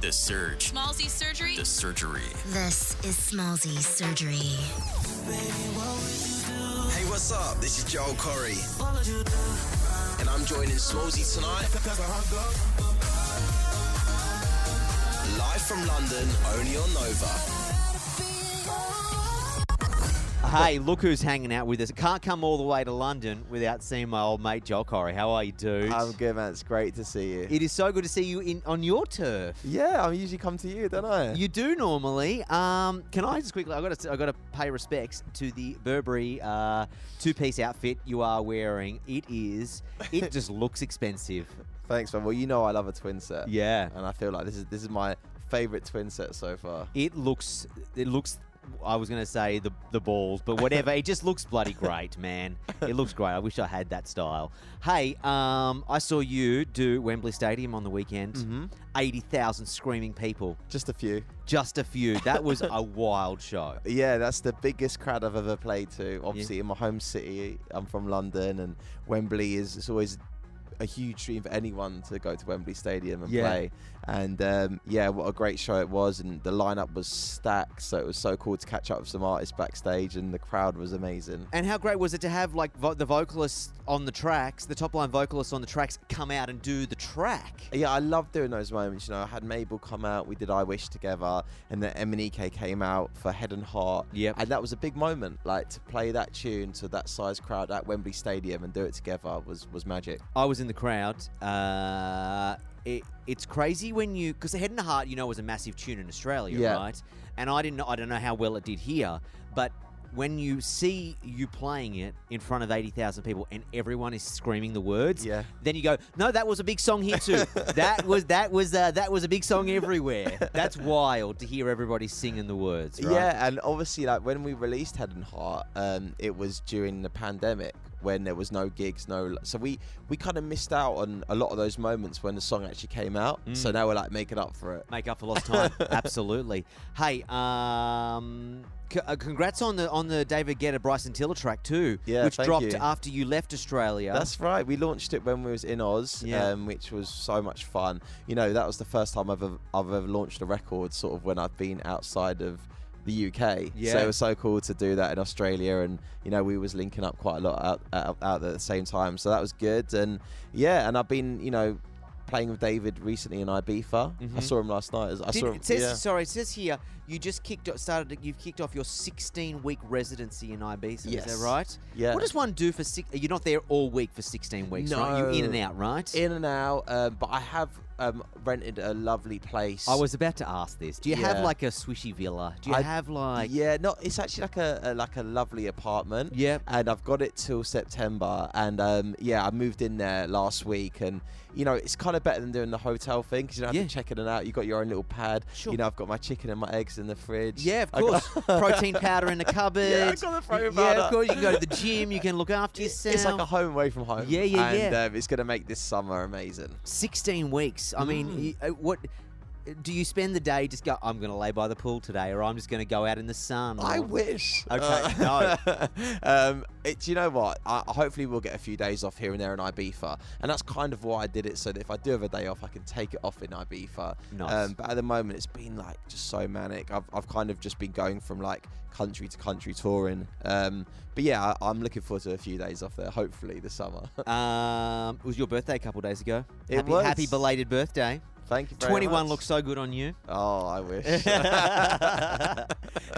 The Surge. Smallzy Surgery. The Surgery. This is Smallzy Surgery. Hey, what's up? This is Joel Corry. And I'm joining Smallzy tonight. Live from London, only on Nova. Hey, look who's hanging out with us. Can't come all the way to London without seeing my old mate Joel Corry. How are you, dude? I'm good, man. It's great to see you. It is so good to see you on your turf. Yeah, I usually come to you, don't I? You do normally. Can I just quickly? I got to pay respects to the Burberry two-piece outfit you are wearing. It just looks expensive. Thanks, man. Well, you know I love a twin set. Yeah, and I feel like this is my favorite twin set so far. It looks. I was going to say the balls, but whatever. It just looks bloody great, man. It looks great. I wish I had that style. Hey, I saw you do Wembley Stadium on the weekend. Mm-hmm. 80,000 screaming people. Just a few. Just a few. That was a wild show. Yeah, that's the biggest crowd I've ever played to. Obviously, in my home city, I'm from London, and Wembley it's always a huge dream for anyone to go to Wembley Stadium and play. And what a great show it was, and the lineup was stacked, so it was so cool to catch up with some artists backstage, and the crowd was amazing. And how great was it to have like the vocalists on the tracks, the top line vocalists on the tracks, come out and do the track? Yeah, I love doing those moments. You know, I had Mabel come out, we did I Wish together, and then Emanike came out for Head and Heart. Yep. And that was a big moment, like to play that tune to that size crowd at Wembley Stadium and do it together was magic. I was in the crowd. It's crazy when because Head and Heart, was a massive tune in Australia, right? And I don't know how well it did here, but when you see you playing it in front of 80,000 people and everyone is screaming the words, then you go, no, that was a big song here too. that was a big song everywhere. That's wild to hear everybody singing the words, right? Yeah, and obviously, like when we released Head and Heart, it was during the pandemic when there was no gigs, so we kind of missed out on a lot of those moments when the song actually came out. So now we're like making up for it. Make up for lost time. Absolutely. Hey, congrats on the David Guetta Bryson Tiller track too, which dropped after you left Australia. That's right. We launched it when we was in Oz, which was so much fun. That was the first time I've ever launched a record, sort of when I've been outside of the UK. So it was so cool to do that in Australia, and we was linking up quite a lot out there at the same time. So that was good, and I've been playing with David recently in Ibiza. I saw him last night. It says here you just you've kicked off your 16-week residency in Ibiza. Yes. Is that right? Yeah. What does one do for You're not there all week for 16 weeks, right? You're in and out, right? In and out, but I have rented a lovely place. I was about to ask this. Do you have like a swishy villa? Do you have like... Yeah, no, it's actually like a lovely apartment. Yeah. And I've got it till September, and I moved in there last week, and it's kind of better than doing the hotel thing because you don't have to check in and out. You got your own little pad. Sure. I've got my chicken and my eggs in the fridge. Yeah, of course. Protein powder in the cupboard. Yeah, I got the protein powder. Yeah, of course. You can go to the gym. You can look after yourself. It's like a home away from home. Yeah. And it's going to make this summer amazing. 16 weeks. I mean, what... Do you spend the day just go, I'm going to lay by the pool today, or I'm just going to go out in the sun? I wish. Okay, no. Do you know what? Hopefully we'll get a few days off here and there in Ibiza. And that's kind of why I did it, so that if I do have a day off, I can take it off in Ibiza. Nice. But at the moment, it's been like just so manic. I've kind of just been going from like country to country touring. But yeah, I'm looking forward to a few days off there, hopefully this summer. It was your birthday a couple of days ago. It was. Happy belated birthday. Thank you very 21 much. looks so good on you. Oh, I wish. How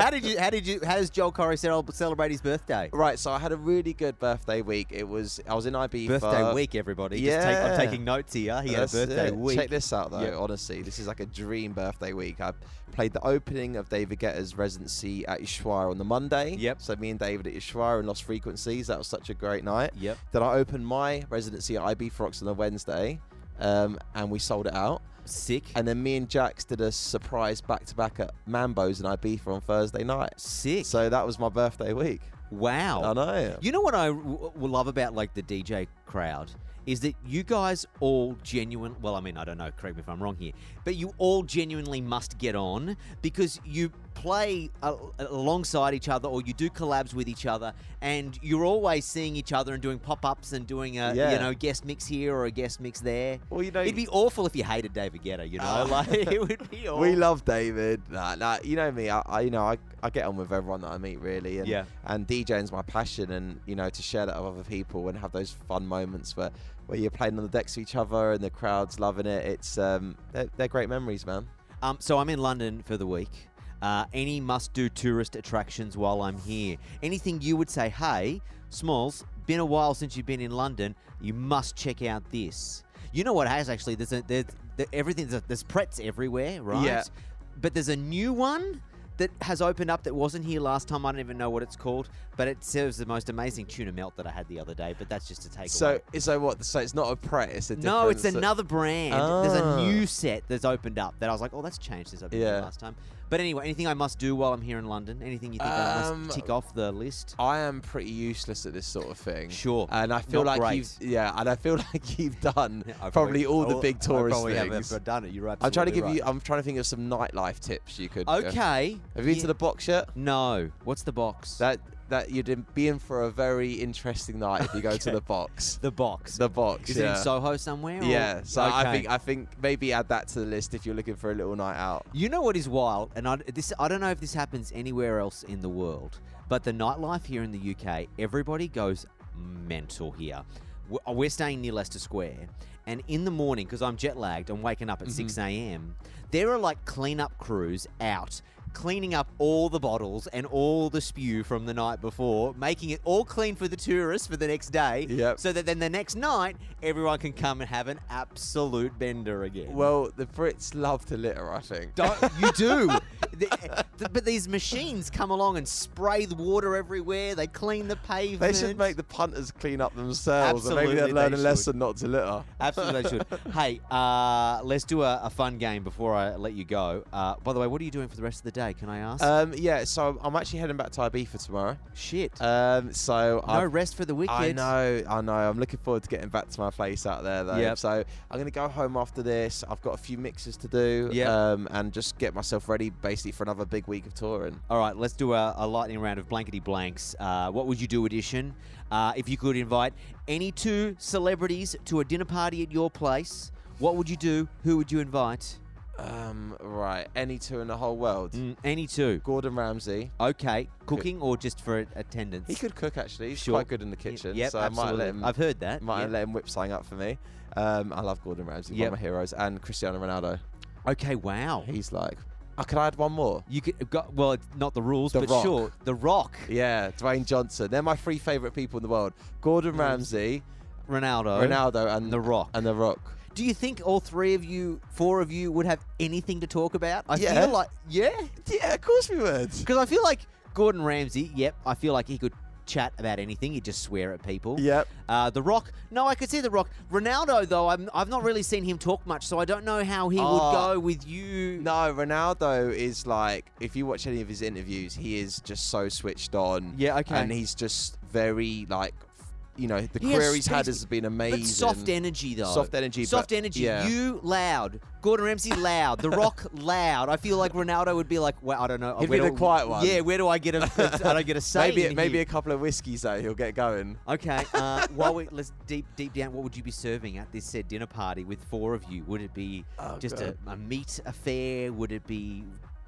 does Joel Corry celebrate his birthday? Right, so I had a really good birthday week. I was in Ibiza. Birthday week, everybody. Yeah. I'm taking notes here. He had a birthday week. Check this out, though. Honestly, this is like a dream birthday week. I played the opening of David Guetta's residency at Ushuaia on the Monday. Yep. So me and David at Ushuaia and Lost Frequencies. That was such a great night. Yep. Then I opened my residency at Ibiza Rocks on a Wednesday, and we sold it out. Sick. And then me and Jax did a surprise back-to-back at Mambo's in Ibiza on Thursday night. Sick. So that was my birthday week. Wow. I know. You know what I love about like the DJ crowd is that you guys all I don't know, correct me if I'm wrong here, but you all genuinely must get on because you play alongside each other, or you do collabs with each other, and you're always seeing each other and doing pop-ups and doing a guest mix here or a guest mix there. Well, it'd be awful if you hated David Guetta, like it would be awful. We love David. Nah, you know me. I get on with everyone that I meet, really. And DJing's my passion, and to share that with other people and have those fun moments where you're playing on the decks to each other and the crowd's loving it. It's they're great memories, man. So I'm in London for the week. Any must-do tourist attractions while I'm here? Anything you would say, hey, Smalls, been a while since you've been in London, you must check out this. You know what has actually? There's Pretz everywhere, right? Yeah. But there's a new one that has opened up that wasn't here last time. I don't even know what it's called, but it serves the most amazing tuna melt that I had the other day. But that's just to take away. So what? So it's not a Pret. It's a different. No, it's another brand. There's a new set that's opened up that I was like, oh, that's changed since opened up last time. But anyway, anything I must do while I'm here in London? Anything you think I must tick off the list? I am pretty useless at this sort of thing. Sure. And I feel like you've done probably all the big tourist things. I probably have done it. You're I'm trying to think of some nightlife tips you could. Okay. Have you been to the box yet? No. What's the box? That you'd be in for a very interesting night if you go to the box. The box. The box. Is it in Soho somewhere? Yeah. So okay. I think maybe add that to the list if you're looking for a little night out. You know what is wild, and I don't know if this happens anywhere else in the world, but the nightlife here in the UK, everybody goes mental here. We're staying near Leicester Square, and in the morning, because I'm jet lagged, I'm waking up at 6 a.m. There are like cleanup crews out cleaning up all the bottles and all the spew from the night before, making it all clean for the tourists for the next day, so that then the next night, everyone can come and have an absolute bender again. Well, the Brits love to litter, I think. You do. But these machines come along and spray the water everywhere. They clean the pavement. They should make the punters clean up themselves. Absolutely, and maybe they'd learn a lesson not to litter. Absolutely, they should. Hey, let's do a fun game before I let you go. By the way, what are you doing for the rest of the day? Can I ask? So I'm actually heading back to Ibiza tomorrow. Shit. So no rest for the wicked. I know. I'm looking forward to getting back to my place out there, though. Yep. So I'm going to go home after this. I've got a few mixes to do. And just get myself ready, basically, for another big week of touring. All right, let's do a lightning round of blankety blanks. What would you do edition? If you could invite any two celebrities to a dinner party at your place, what would you do? Who would you invite? Right. Any two in the whole world? Any two. Gordon Ramsay. Okay. Cooking or just for attendance? He could cook, actually. He's Sure. quite good in the kitchen. Yep, so I might absolutely. let him. I've heard that. Might let him whip something up for me. I love Gordon Ramsay. One of my heroes. And Cristiano Ronaldo. Okay, wow. He's like... can I add one more? You could well, it's not the rules, The but Rock. sure. The Rock. Yeah, Dwayne Johnson. They're my three favourite people in the world. Gordon Ramsay, Ronaldo, and The Rock. And The Rock. Do you think all four of you would have anything to talk about? I Yeah. feel like, Yeah, of course we would. because I feel like Gordon Ramsay, I feel like he could chat about anything. He'd just swear at people. Yep. The Rock, no, I could see The Rock. Ronaldo, though, I've not really seen him talk much, so I don't know how he would go with you. No, Ronaldo is like, if you watch any of his interviews, he is just so switched on. Yeah, okay. And he's just very, like, the career he's had has been amazing. But soft energy, though. Soft energy. Soft energy. Yeah. You, loud. Gordon Ramsay, loud. The Rock, loud. I feel like Ronaldo would be like, well, I don't know. He'd be the quiet one. Yeah, where do I get I don't get a say Maybe a couple of whiskeys, though, he'll get going. Okay. Let's deep down, what would you be serving at this said dinner party with four of you? Would it be just a meat affair? Would it be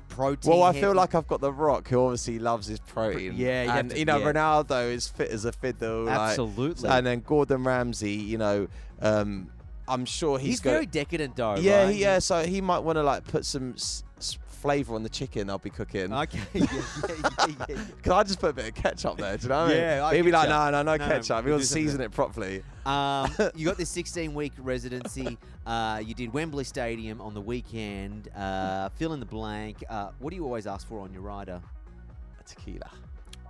protein? Well, I feel like I've got The Rock, who obviously loves his protein. Yeah, and Ronaldo is fit as a fiddle. Absolutely. And then Gordon Ramsay, I'm sure he's very decadent, though. Yeah, right? So he might want to put some flavour on the chicken I'll be cooking. Okay. Yeah. Can I just put a bit of ketchup there? Do you know what I mean? Yeah, he'd be like, no ketchup. We want to season it properly. You got this 16-week residency. You did Wembley Stadium on the weekend. Fill in the blank. What do you always ask for on your rider? A tequila.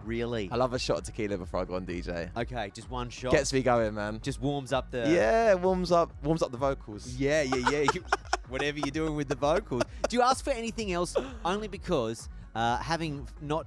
Really? I love a shot of tequila before I go on DJ. Okay, just one shot. Gets me going, man. Just warms up the... Yeah, warms up the vocals. Yeah. Whatever you're doing with the vocals. Do you ask for anything else? Only because having not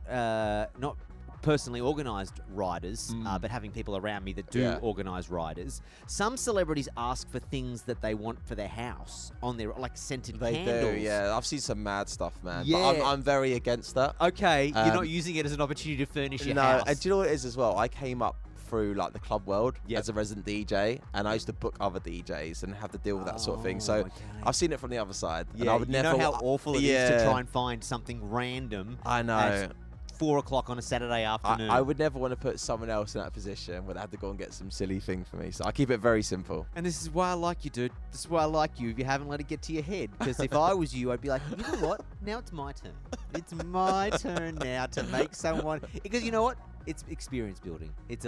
personally organised riders, but having people around me that do organise riders. Some celebrities ask for things that they want for their house on their like scented candles. They do, yeah. I've seen some mad stuff, man. Yeah. But I'm very against that. Okay, you're not using it as an opportunity to furnish your house. No, and do you know what it is as well? I came up through like the club world as a resident DJ, and I used to book other DJs and have to deal with that sort of thing. So I've seen it from the other side. Yeah, and I would you never, know how awful it is to try and find something random. I know. At 4 o'clock on a Saturday afternoon. I would never want to put someone else in that position where they have to go and get some silly thing for me. So I keep it very simple. And this is why I like you, dude. This is why I like you. If you haven't let it get to your head, because if I was you, I'd be like, you know what? Now it's my turn. It's my turn now to make someone. Because you know what? It's experience building. It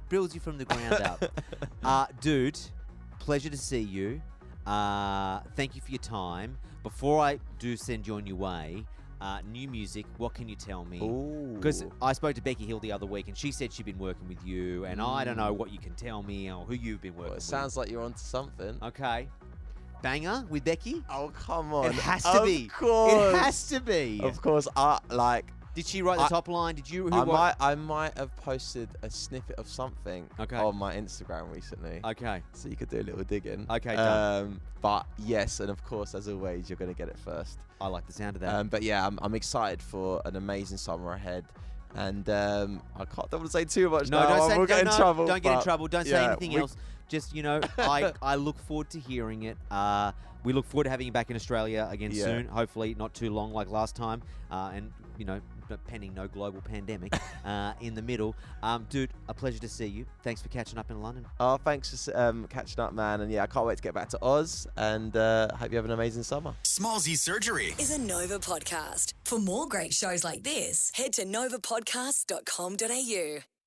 builds you from the ground up. Dude, pleasure to see you. Thank you for your time. Before I do send you on your way, new music, what can you tell me? Because I spoke to Becky Hill the other week, and she said she'd been working with you, and I don't know what you can tell me or who you've been working with. It sounds like you're onto something. Okay. Banger with Becky? Oh, come on. It has to be. Of course. It has to be. Of course. Did she write the top line? Did you? I might have posted a snippet of something on my Instagram recently. Okay. So you could do a little digging. Okay, done. But yes, and of course, as always, you're going to get it first. I like the sound of that. But yeah, I'm excited for an amazing summer ahead. And don't want to say too much now. We'll get in trouble. Don't get in trouble. Don't say anything else. Just, I look forward to hearing it. We look forward to having you back in Australia again soon. Hopefully not too long like last time. And, pending no global pandemic in the middle. Dude, a pleasure to see you. Thanks for catching up in London. Oh, thanks for catching up, man. And yeah, I can't wait to get back to Oz. And hope you have an amazing summer. Smallzy Surgery is a Nova podcast. For more great shows like this, head to novapodcast.com.au.